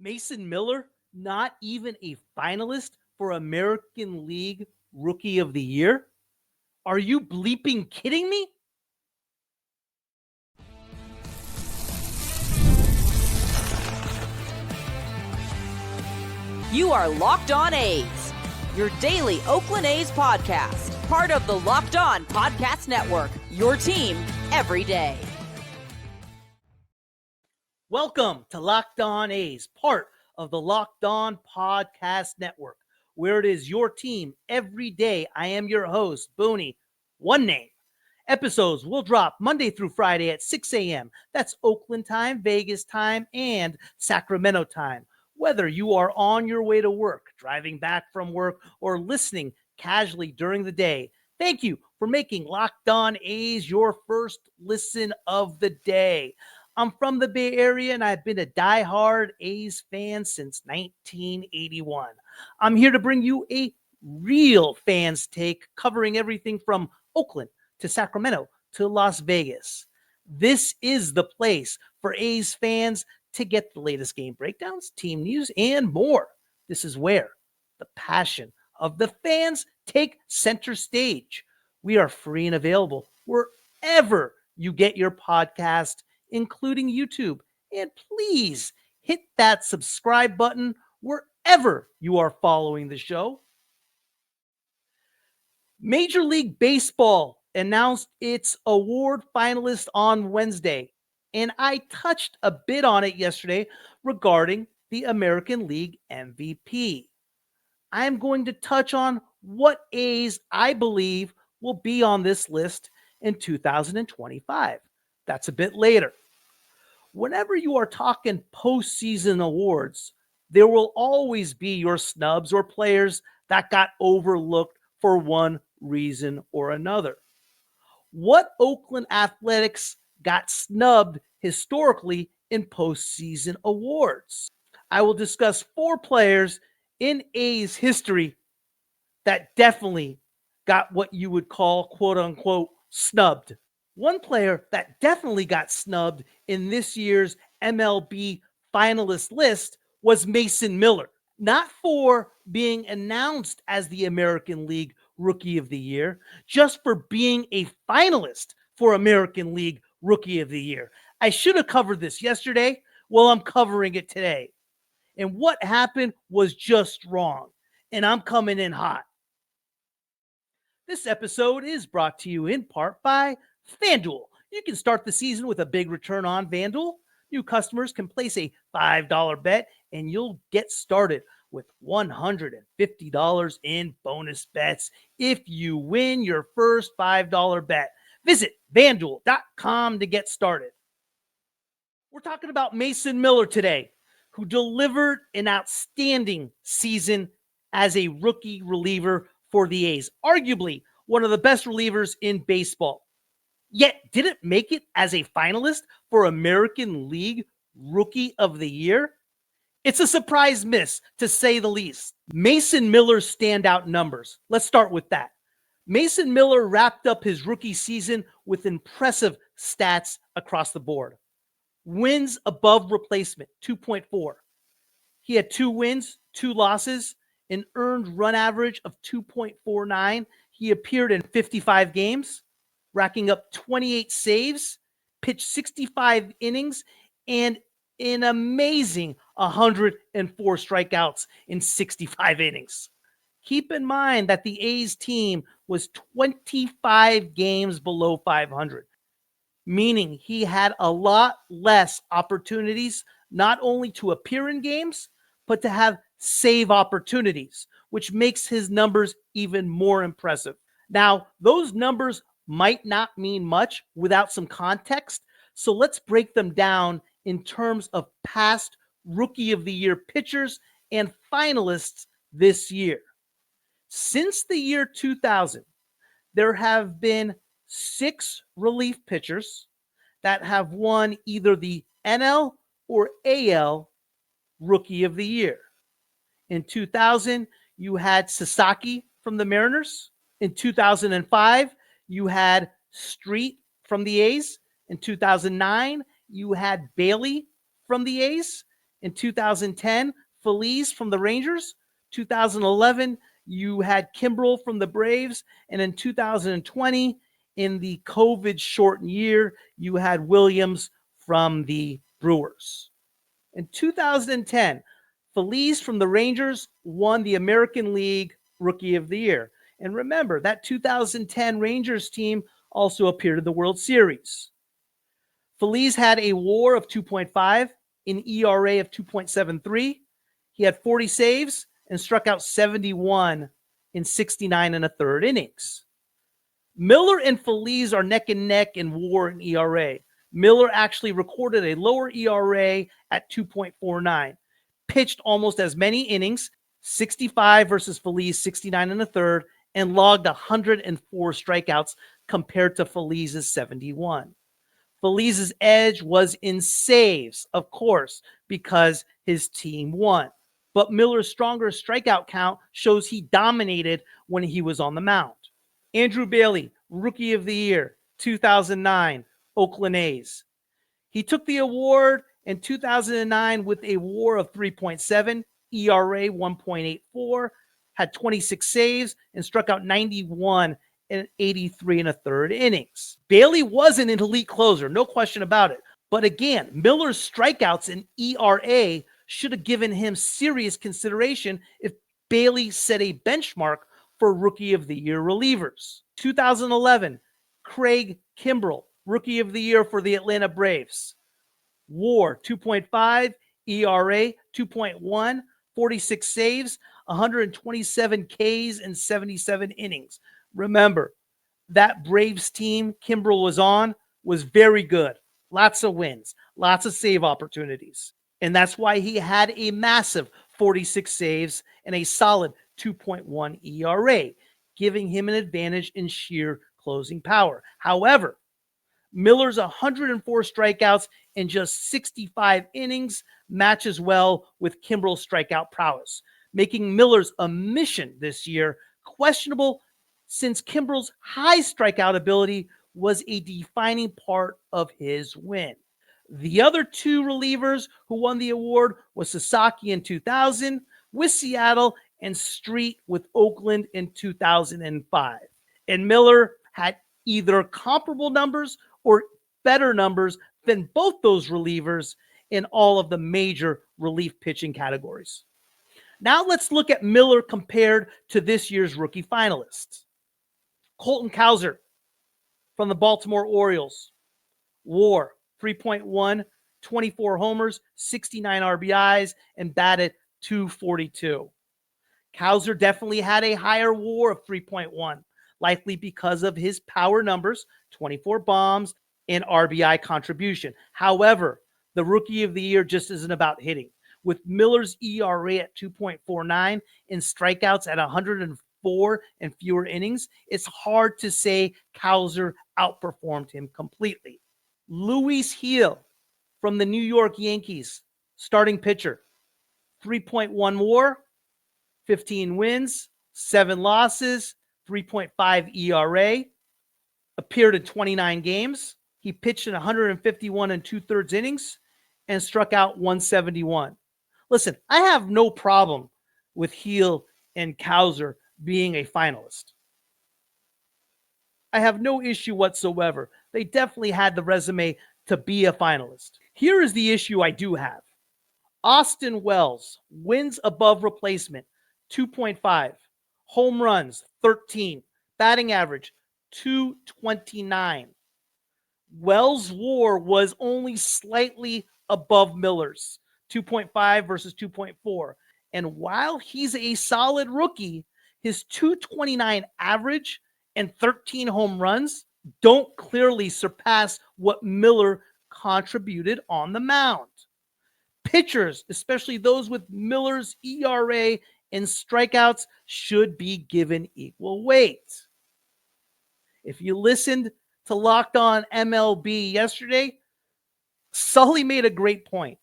Mason Miller, not even a finalist for American League Rookie of the Year? Are you bleeping kidding me? You are Locked On A's, your daily Oakland A's podcast, part of the Locked On Podcast Network, your team every day. Welcome to Locked On A's, part of the Locked On Podcast Network, where it is your team every day. I am your host, Booney, one name. Episodes will drop Monday through Friday at 6 a.m. That's Oakland time, Vegas time, and Sacramento time. Whether you are on your way to work, driving back from work, or listening casually during the day, thank you for making Locked On A's your first listen of the day. I'm from the Bay Area, and I've been a diehard A's fan since 1981. I'm here to bring you a real fan's take, covering everything from Oakland to Sacramento to Las Vegas. This is the place for A's fans to get the latest game breakdowns, team news, and more. This is where the passion of the fans take center stage. We are free and available wherever you get your podcast, including YouTube. And please hit that subscribe button wherever you are following the show. Major League Baseball announced its award finalists on Wednesday, and I touched a bit on it yesterday regarding the American League MVP. I am going to touch on what A's I believe will be on this list in 2025. That's a bit later. Whenever you are talking postseason awards, there will always be your snubs or players that got overlooked for one reason or another. What Oakland Athletics got snubbed historically in postseason awards? I will discuss 4 players in A's history that definitely got what you would call, quote unquote, snubbed. One player that definitely got snubbed in this year's MLB finalist list was Mason Miller. Not for being announced as the American League Rookie of the Year, just for being a finalist for American League Rookie of the Year. I should have covered this yesterday. Well, I'm covering it today. And what happened was just wrong. And I'm coming in hot. This episode is brought to you in part by FanDuel. You can start the season with a big return on FanDuel. New customers can place a $5 bet and you'll get started with $150 in bonus bets if you win your first $5 bet. Visit FanDuel.com to get started. We're talking about Mason Miller today, who delivered an outstanding season as a rookie reliever for the A's, arguably one of the best relievers in baseball, yet didn't make it as a finalist for American League Rookie of the Year. It's a surprise miss, to say the least. Mason Miller's standout numbers. Let's start with that. Mason Miller wrapped up his rookie season with impressive stats across the board. Wins above replacement, 2.4. He had 2 wins, 2 losses, an earned run average of 2.49. He appeared in 55 games, racking up 28 saves, pitched 65 innings, and an amazing 104 strikeouts in 65 innings. Keep in mind that the A's team was 25 games below 500, meaning he had a lot less opportunities not only to appear in games, but to have save opportunities, which makes his numbers even more impressive. Now, those numbers might not mean much without some context, so let's break them down in terms of past Rookie of the Year pitchers and finalists this year. Since the year 2000, there have been 6 relief pitchers that have won either the NL or AL Rookie of the Year. In 2000, you had Sasaki from the Mariners. In 2005, you had Street from the A's. In 2009, you had Bailey from the A's. In 2010, Feliz from the Rangers. 2011, you had Kimbrel from the Braves. And in 2020, in the COVID-shortened year, you had Williams from the Brewers. In 2010, Feliz from the Rangers won the American League Rookie of the Year. And remember, that 2010 Rangers team also appeared in the World Series. Feliz had a WAR of 2.5, an ERA of 2.73. He had 40 saves and struck out 71 in 69 and a third innings. Miller and Feliz are neck and neck in WAR and ERA. Miller actually recorded a lower ERA at 2.49, pitched almost as many innings, 65 versus Feliz, 69 and a third, and logged 104 strikeouts compared to Feliz's 71. Feliz's edge was in saves, of course, because his team won. But Miller's stronger strikeout count shows he dominated when he was on the mound. Andrew Bailey, Rookie of the Year, 2009, Oakland A's. He took the award in 2009 with a WAR of 3.7, ERA 1.84, had 26 saves, and struck out 91 in 83 and a third innings. Bailey was an elite closer, no question about it. But again, Miller's strikeouts and ERA should have given him serious consideration if Bailey set a benchmark for Rookie of the Year relievers. 2011, Craig Kimbrel, Rookie of the Year for the Atlanta Braves. WAR 2.5, ERA 2.1, 46 saves, 127 Ks and 77 innings. Remember, that Braves team Kimbrel was on was very good. Lots of wins, lots of save opportunities. And that's why he had a massive 46 saves and a solid 2.1 ERA, giving him an advantage in sheer closing power. However, Miller's 104 strikeouts in just 65 innings matches well with Kimbrel's strikeout prowess, making Miller's omission this year questionable since Kimbrel's high strikeout ability was a defining part of his win. The other two relievers who won the award was Sasaki in 2000 with Seattle and Street with Oakland in 2005. And Miller had either comparable numbers or better numbers than both those relievers in all of the major relief pitching categories. Now let's look at Miller compared to this year's rookie finalists. Colton Cowser from the Baltimore Orioles. WAR 3.1, 24 homers, 69 RBIs, and batted .242. Cowser definitely had a higher WAR of 3.1, likely because of his power numbers, 24 bombs, and RBI contribution. However, the Rookie of the Year just isn't about hitting. With Miller's ERA at 2.49 and strikeouts at 104 and fewer innings, it's hard to say Cowser outperformed him completely. Luis Gil from the New York Yankees, starting pitcher, 3.1 WAR, 15 wins, 7 losses, 3.5 ERA, appeared in 29 games. He pitched in 151 and 2/3 innings and struck out 171. Listen, I have no problem with Gil and Cowser being a finalist. I have no issue whatsoever. They definitely had the resume to be a finalist. Here is the issue I do have. Austin Wells, wins above replacement, 2.5. Home runs, 13. Batting average, 229. Wells' WAR was only slightly above Miller's, 2.5 versus 2.4. And while he's a solid rookie, his 229 average and 13 home runs don't clearly surpass what Miller contributed on the mound. Pitchers, especially those with Miller's ERA and strikeouts, should be given equal weight. If you listened to Locked On MLB yesterday, Sully made a great point.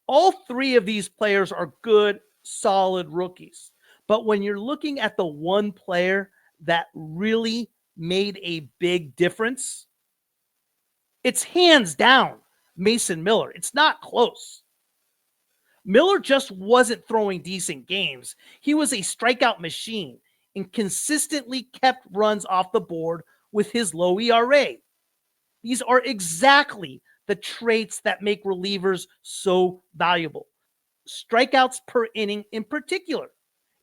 All three of these players are good, solid rookies. But when you're looking at the one player that really made a big difference, it's hands down Mason Miller. It's not close. Miller just wasn't throwing decent games. He was a strikeout machine and consistently kept runs off the board with his low ERA. These are exactly the traits that make relievers so valuable. Strikeouts per inning in particular.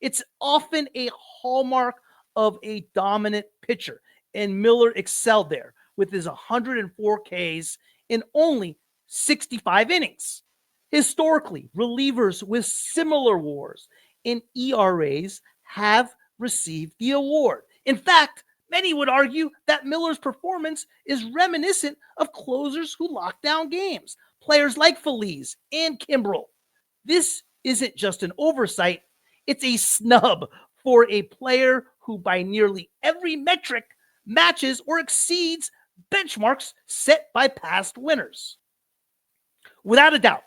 It's often a hallmark of a dominant pitcher, and Miller excelled there with his 104 Ks in only 65 innings. Historically, relievers with similar WARs and ERAs have received the award. In fact, many would argue that Miller's performance is reminiscent of closers who lock down games, players like Feliz and Kimbrel. This isn't just an oversight, it's a snub for a player who by nearly every metric matches or exceeds benchmarks set by past winners. Without a doubt,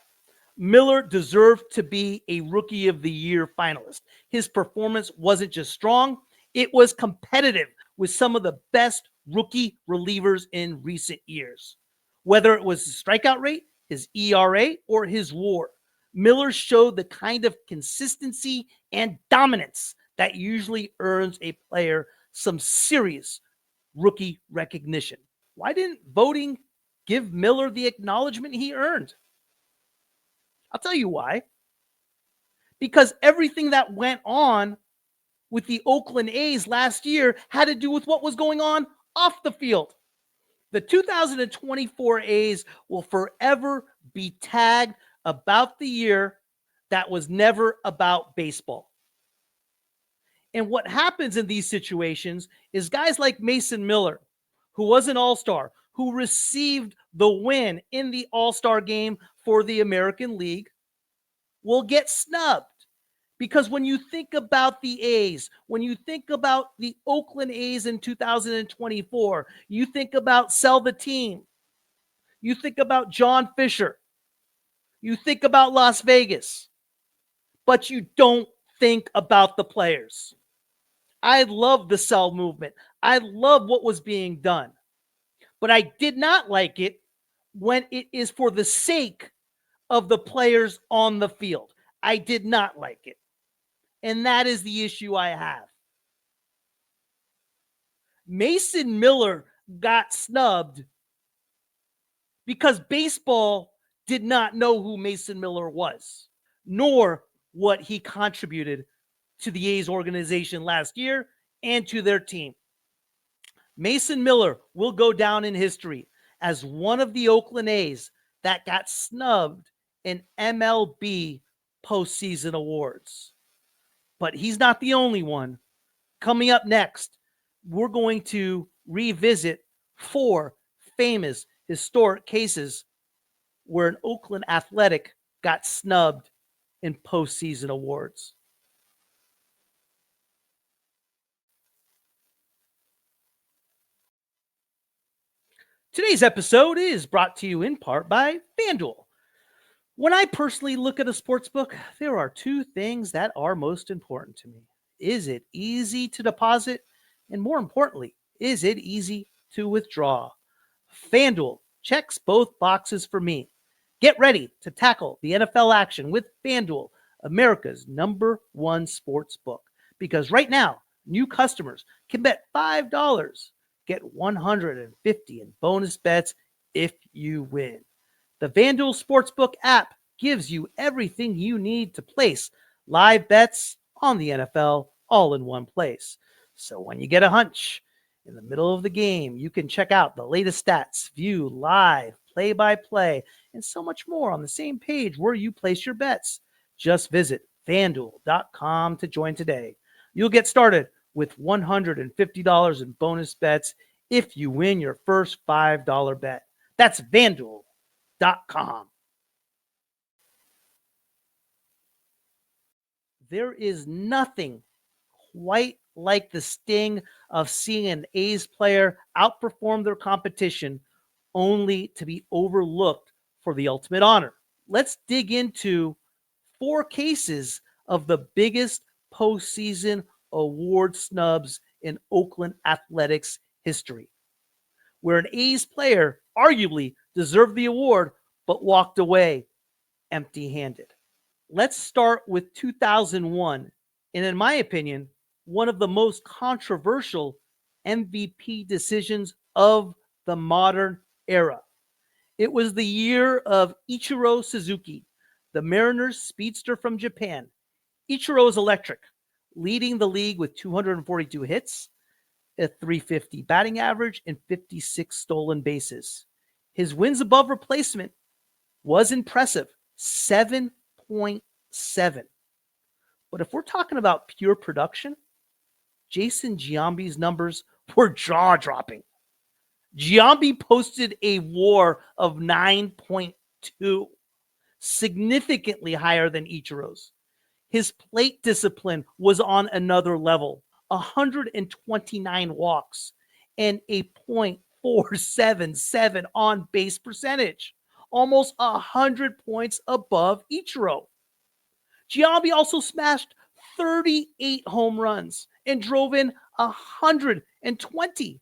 Miller deserved to be a Rookie of the Year finalist. His performance wasn't just strong, it was competitive with some of the best rookie relievers in recent years. Whether it was his strikeout rate, his ERA, or his WAR, Miller showed the kind of consistency and dominance that usually earns a player some serious rookie recognition. Why didn't voting give Miller the acknowledgement he earned? I'll tell you why. Because everything that went on with the Oakland A's last year had to do with what was going on off the field. The 2024 A's will forever be tagged about the year that was never about baseball. And what happens in these situations is guys like Mason Miller, who was an all-star, who received the win in the all-star game for the American League, will get snubbed. Because when you think about the A's, when you think about the Oakland A's in 2024, you think about sell the team. You think about John Fisher. You think about Las Vegas. But you don't think about the players. I love the sell movement. I love what was being done. But I did not like it when it is for the sake of the players on the field. I did not like it. And that is the issue I have. Mason Miller got snubbed because baseball did not know who Mason Miller was, nor what he contributed to the A's organization last year and to their team. Mason Miller will go down in history as one of the Oakland A's that got snubbed in MLB postseason awards. But he's not the only one. Coming up next, we're going to revisit 4 famous historic cases where an Oakland Athletic got snubbed in postseason awards. Today's episode is brought to you in part by FanDuel. When I personally look at a sports book, there are 2 things that are most important to me. Is it easy to deposit? And more importantly, is it easy to withdraw? FanDuel checks both boxes for me. Get ready to tackle the NFL action with FanDuel, America's #1 sports book. Because right now, new customers can bet $5, get $150 in bonus bets if you win. The FanDuel Sportsbook app gives you everything you need to place live bets on the NFL all in one place. So when you get a hunch in the middle of the game, you can check out the latest stats, view live, play-by-play, and so much more on the same page where you place your bets. Just visit FanDuel.com to join today. You'll get started with $150 in bonus bets if you win your first $5 bet. That's FanDuel.com. There is nothing quite like the sting of seeing an A's player outperform their competition only to be overlooked for the ultimate honor. Let's dig into 4 cases of the biggest postseason award snubs in Oakland Athletics history, where an A's player arguably deserved the award, but walked away empty-handed. Let's start with 2001, and in my opinion, one of the most controversial MVP decisions of the modern era. It was the year of Ichiro Suzuki, the Mariners speedster from Japan. Ichiro is electric, leading the league with 242 hits, a 350 batting average, and 56 stolen bases. His wins above replacement was impressive, 7.7. But if we're talking about pure production, Jason Giambi's numbers were jaw-dropping. Giambi posted a WAR of 9.2, significantly higher than Ichiro's. His plate discipline was on another level, 129 walks and a .477 on base percentage, almost 100 points above Ichiro. Giambi also smashed 38 home runs and drove in 120,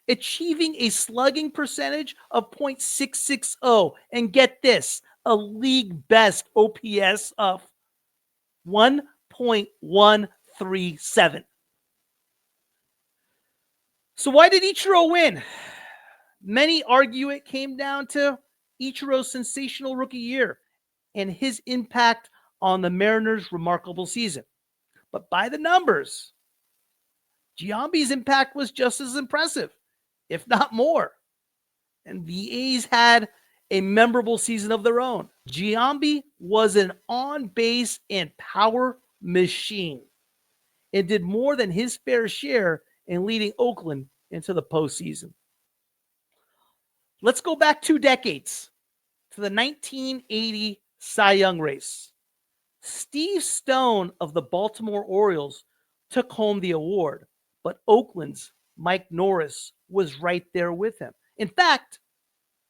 achieving a slugging percentage of .660, and get this, a league best OPS of 1.137. So why did Ichiro win? Many argue it came down to Ichiro's sensational rookie year and his impact on the Mariners' remarkable season. But by the numbers, Giambi's impact was just as impressive, if not more. And the A's had a memorable season of their own. Giambi was an on-base and power machine and did more than his fair share in leading Oakland into the postseason. Let's go back 2 decades to the 1980 Cy Young race. Steve Stone of the Baltimore Orioles took home the award, but Oakland's Mike Norris was right there with him. In fact,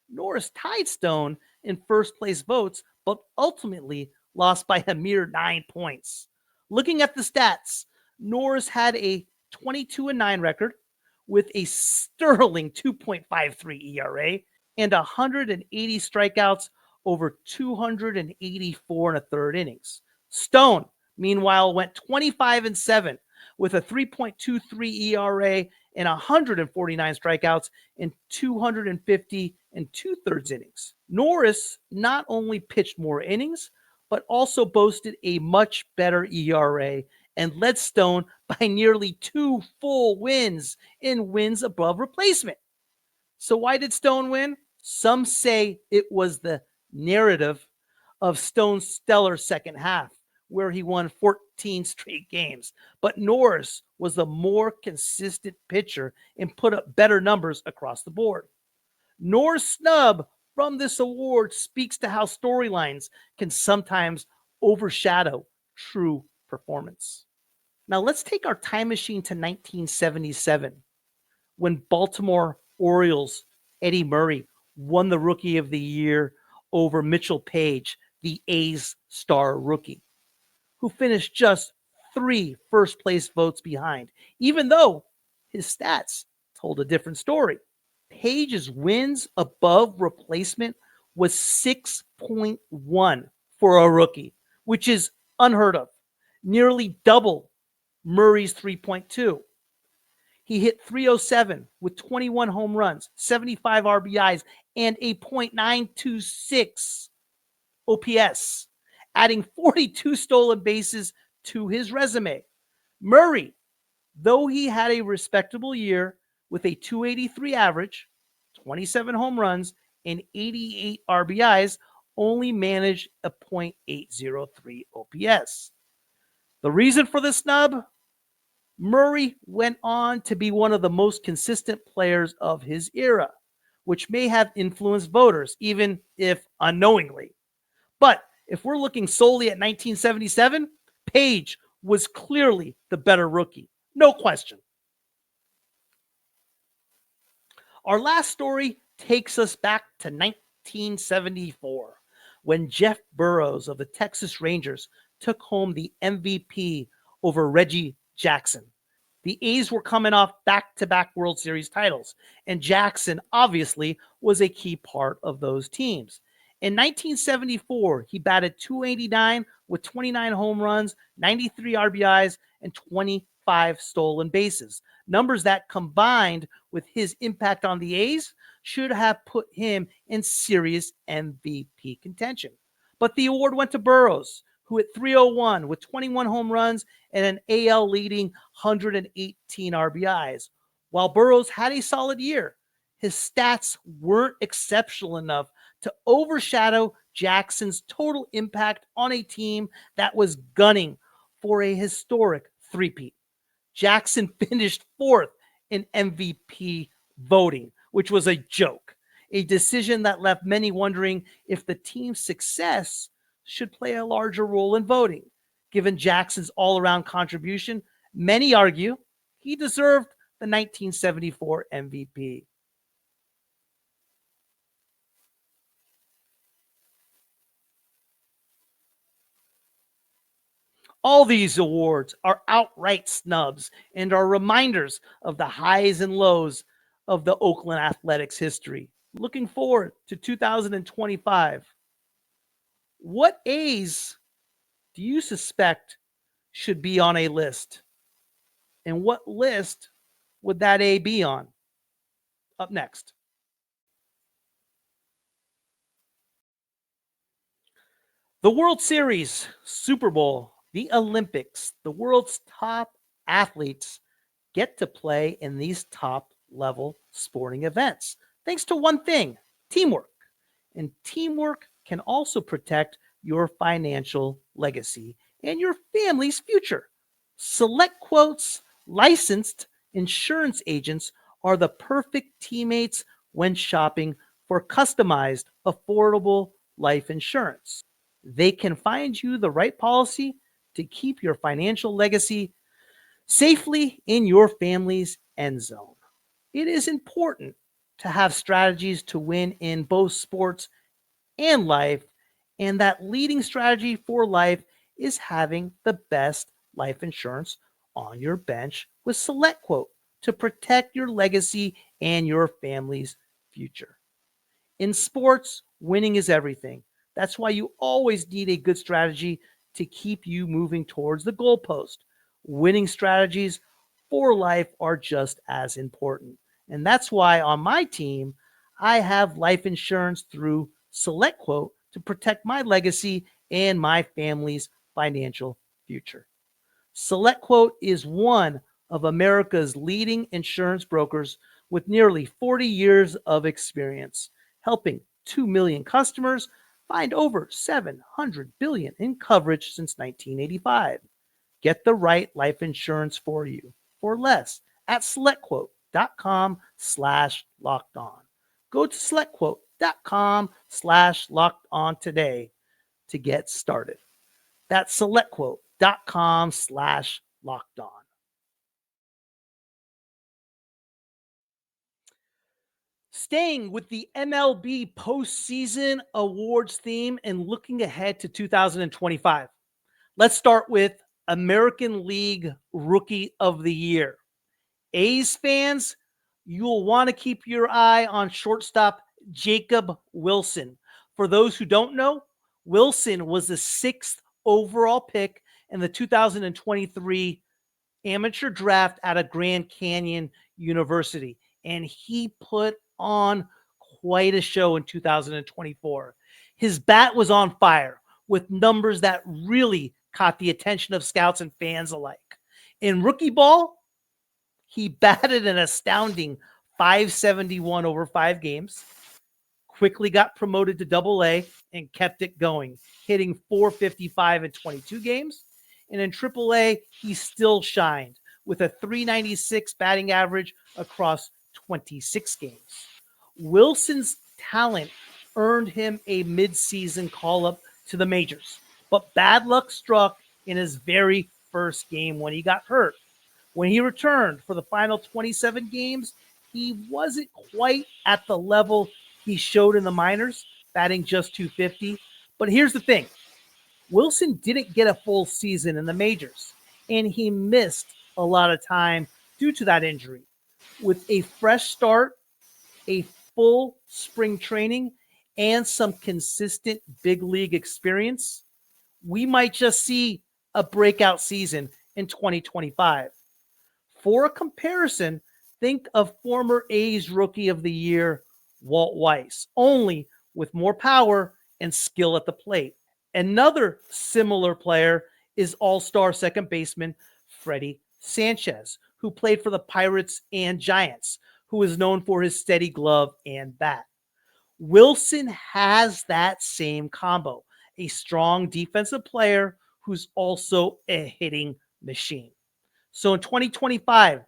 Norris tied Stone in first place votes, but ultimately lost by a mere 9 points. Looking at the stats, Norris had a 22-9 record with a sterling 2.53 ERA and 180 strikeouts over 284 and a third innings. Stone, meanwhile, went 25-7 with a 3.23 ERA and 149 strikeouts in 250 and 2/3 innings. Norris not only pitched more innings, but also boasted a much better ERA and led Stone by nearly 2 full wins in wins above replacement. So why did Stone win? Some say it was the narrative of Stone's stellar second half, where he won 14 straight games. But Norris was the more consistent pitcher and put up better numbers across the board. Norris' snub from this award speaks to how storylines can sometimes overshadow true performance. Now let's take our time machine to 1977, when Baltimore Orioles' Eddie Murray won the Rookie of the Year over Mitchell Page, the A's star rookie, who finished just 3 first-place votes behind, even though his stats told a different story. Page's wins above replacement was 6.1 for a rookie, which is unheard of, nearly double Murray's 3.2. He hit .307 with 21 home runs, 75 RBIs, and a .926 OPS, adding 42 stolen bases to his resume. Murray, though he had a respectable year with a .283 average, 27 home runs, and 88 RBIs, only managed a .803 OPS. The reason for the snub? Murray went on to be one of the most consistent players of his era, which may have influenced voters, even if unknowingly. But if we're looking solely at 1977, Page was clearly the better rookie. No question. Our last story takes us back to 1974, when Jeff Burroughs of the Texas Rangers took home the MVP over Reggie Jackson. The A's were coming off back-to-back World Series titles, and Jackson obviously was a key part of those teams. In 1974, he batted .289 with 29 home runs, 93 RBIs, and 25 stolen bases. Numbers that, combined with his impact on the A's, should have put him in serious MVP contention. But the award went to Burroughs, who hit .301 with 21 home runs and an AL leading 118 RBIs. While Burroughs had a solid year, his stats weren't exceptional enough to overshadow Jackson's total impact on a team that was gunning for a historic three-peat. Jackson finished fourth in MVP voting, which was a joke, a decision that left many wondering if the team's success should play a larger role in voting. Given Jackson's all-around contribution, many argue he deserved the 1974 MVP. All these awards are outright snubs and are reminders of the highs and lows of the Oakland Athletics history. Looking forward to 2025. What A's do you suspect should be on a list? And what list would that A be on? Up next. The World Series, Super Bowl, the Olympics, the world's top athletes get to play in these top level sporting events. Thanks to one thing, teamwork. And teamwork can also protect your financial legacy and your family's future. SelectQuote's licensed insurance agents are the perfect teammates when shopping for customized, affordable life insurance. They can find you the right policy to keep your financial legacy safely in your family's end zone. It is important to have strategies to win in both sports and life, and that leading strategy for life is having the best life insurance on your bench with SelectQuote to protect your legacy and your family's future. In sports, winning is everything. That's why you always need a good strategy to keep you moving towards the goalpost. Winning strategies for life are just as important. And that's why on my team, I have life insurance through SelectQuote to protect my legacy and my family's financial future. SelectQuote is one of America's leading insurance brokers with nearly 40 years of experience, helping 2 million customers find over $700 billion in coverage since 1985. Get the right life insurance for you for less at selectquote.com/lockedon. Go to selectquote.com/lockedon today to get started. That's selectquote.com/lockedon. Staying with the MLB postseason awards theme and looking ahead to 2025. Let's start with American League Rookie of the Year. A's fans, you'll want to keep your eye on shortstop Jacob Wilson. For those who don't know, Wilson was the 6th overall pick in the 2023 amateur draft out of Grand Canyon University, and he put on quite a show in 2024. His bat was on fire with numbers that really caught the attention of scouts and fans alike. In rookie ball, he batted an astounding .571 over 5 games, quickly got promoted to Double-A and kept it going, hitting .455 in 22 games. And in Triple-A, he still shined with a .396 batting average across 26 games. Wilson's talent earned him a midseason call-up to the majors, but bad luck struck in his very first game when he got hurt. When he returned for the final 27 games, he wasn't quite at the level he showed in the minors, batting just .250. But here's the thing. Wilson didn't get a full season in the majors, and he missed a lot of time due to that injury. With a fresh start, a full spring training, and some consistent big league experience, we might just see a breakout season in 2025. For a comparison, think of former A's Rookie of the Year, Walt Weiss, only with more power and skill at the plate. Another similar player is all-star second baseman Freddie Sanchez, who played for the Pirates and Giants, who is known for his steady glove and bat. Wilson has that same combo, a strong defensive player who's also a hitting machine. So in 2025,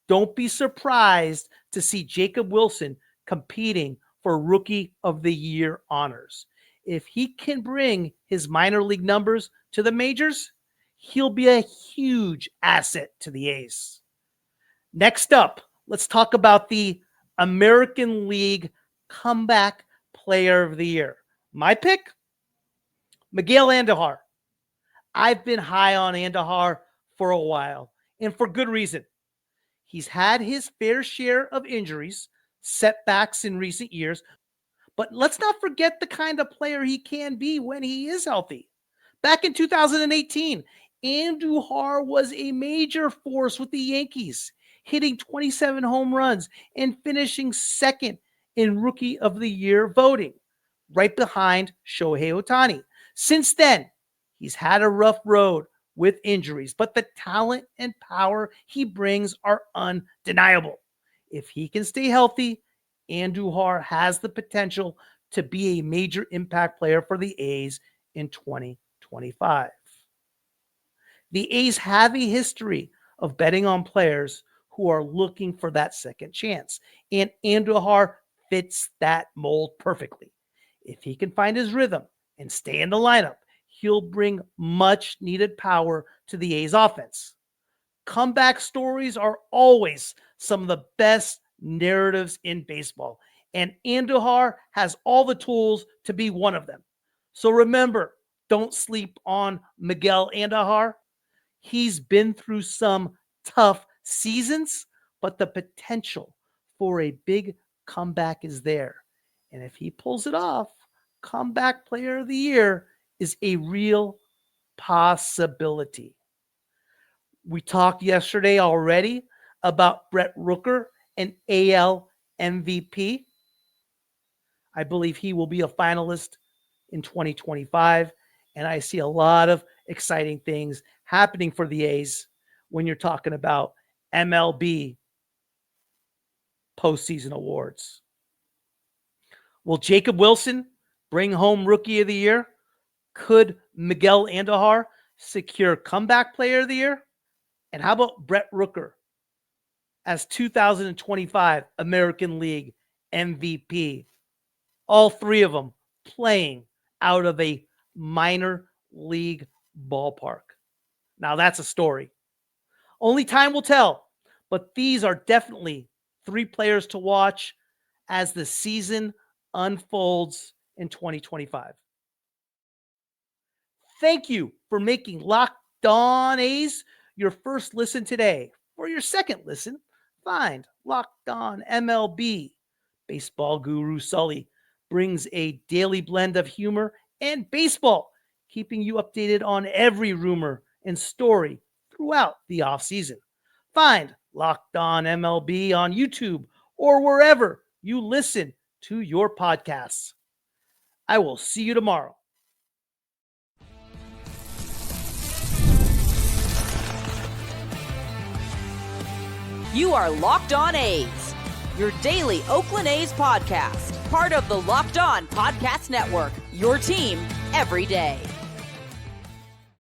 don't be surprised to see Jacob Wilson competing for Rookie of the Year honors. If he can bring his minor league numbers to the majors, he'll be a huge asset to the A's. Next up, let's talk about the American League Comeback Player of the Year. My pick, Miguel Andújar. I've been high on Andújar for a while, and for good reason. He's had his fair share of injuries, setbacks in recent years, but let's not forget the kind of player he can be when he is healthy. Back in 2018, Andújar was a major force with the Yankees, hitting 27 home runs and finishing second in Rookie of the Year voting, right behind Shohei Ohtani. Since then, he's had a rough road with injuries, but the talent and power he brings are undeniable. If he can stay healthy, Andújar has the potential to be a major impact player for the A's in 2025. The A's have a history of betting on players who are looking for that second chance, and Andújar fits that mold perfectly. If he can find his rhythm and stay in the lineup, he'll bring much needed power to the A's offense. Comeback stories are always some of the best narratives in baseball, and Andújar has all the tools to be one of them. So remember, don't sleep on Miguel Andújar. He's been through some tough seasons, but the potential for a big comeback is there. And if he pulls it off, Comeback Player of the Year is a real possibility. We talked yesterday already about Brett Rooker and AL MVP. I believe he will be a finalist in 2025, and I see a lot of exciting things happening for the A's when you're talking about MLB postseason awards. Will Jacob Wilson bring home Rookie of the Year? Could Miguel Andújar secure Comeback Player of the Year? And how about Brett Rooker as 2025 American League MVP? All three of them playing out of a minor league ballpark. Now that's a story. Only time will tell, but these are definitely three players to watch as the season unfolds in 2025. Thank you for making Locked On A's your first listen today. For your second listen, find Locked On MLB. Baseball guru Sully brings a daily blend of humor and baseball, keeping you updated on every rumor and story throughout the offseason. Find Locked On MLB on YouTube or wherever you listen to your podcasts. I will see you tomorrow. You are Locked On A's, your daily Oakland A's podcast, part of the Locked On Podcast Network, your team every day.